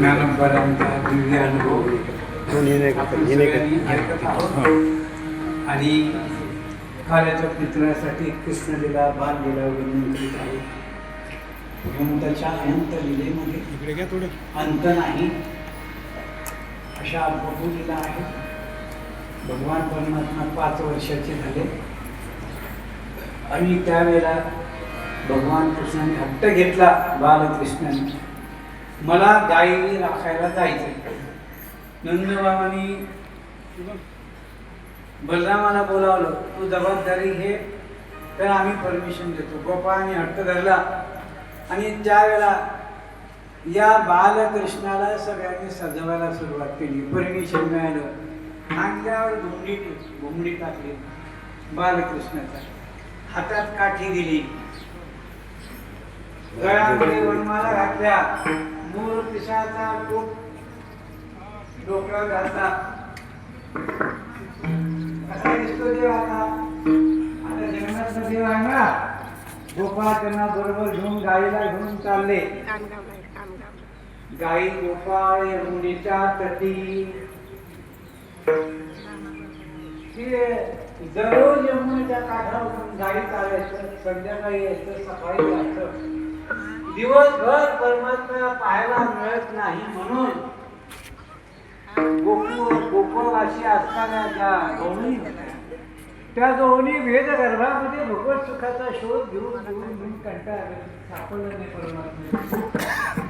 ज्ञानोबांचा दिव्य अनुभव आणि कार्याच्या मित्रासाठी कृष्णलीला बाललीला विनंतीत आहे. भगवंताच्या अनंत लीलेमध्ये अंत नाही अशा अद्भुत लीला आहे. भगवान परमात्मा 5 वर्षाचे झाले आणि त्यावेळेला भगवान कृष्णाने हट्ट घेतला बालकृष्णाने, मला गाई राखायला जायचं. नंदबाबांनी बलरामाला बोलावलं, तू जबाबदारी घे तर आम्ही परमिशन देतो. गोपाळाने हट्ट धरला आणि त्यावेळेला या बालकृष्णाला सगळ्यांनी सजवायला सुरुवात केली. परमिशन मिळालं. अंगावर घुमडी टाकली बालकृष्णाचा, हातात काठी दिली, गळ्यामध्ये वनमाला घातल्या, मूळ पिसाचा टोप डोक्यावर घातला. कसा दिसतो देव आता? आता जगन्नाथ देव आहे ना. गोपाळ त्यांना बरोबर घेऊन गाईला घेऊन चालले. गाई गोपाळ यमुनेच्या तटी. दररोज यमुनेच्या काठावरून गाई चालायचं, संध्याकाळी यायचं, सकाळी जायचं. दिवसभर परमात्मा पाहायला मिळत नाही म्हणून गोकुळवासी असताना ज्या गवळणी होत्या, त्या गवळणी वेद गर्भामध्ये भगवत सुखाचा शोध घेऊन कंटाळा सापडलं नाही परमात्मा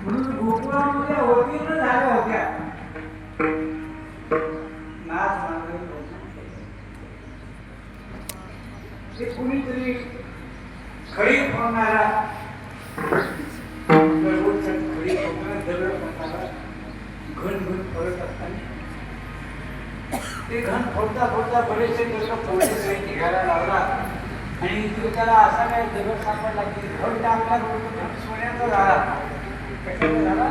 म्हणून गोकुळामध्ये अवतीर्ण झाल्या होत्या. नाच मागणी ते कुणीतरी खडी फोडणारा घन फोडत असताना ते घन फोडता फोडता बरेचसे दगड फोडले निघायला लावला आणि तो त्याला असा काय दगड सापडला की घन टाकला, घन सोन्याचा झाला. कशाचा झाला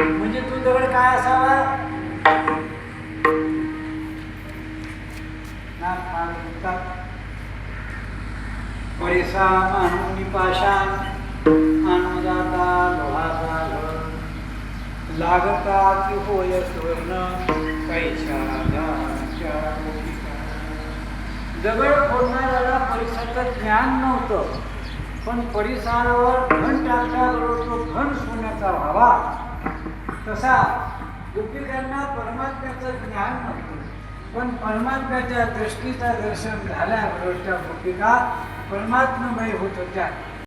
म्हणजे तो दगड काय असावा? पैसा मानून पाषाण अनुदाता लोहाचा घर लागता की होय सुवर्ण पैशाच्या. दगड फोडणाऱ्याला परिसराचं ज्ञान नव्हतं, पण परिसरावर घन टाकल्याबरोबर तो घन सोन्याचा व्हावा. तसा गोपिकांना परमात्म्याचं ज्ञान नव्हतं, पण परमात्म्याच्या दृष्टीचं दर्शन झाल्याबरोबर त्या गोपिका परमात्ममय होत होत्या.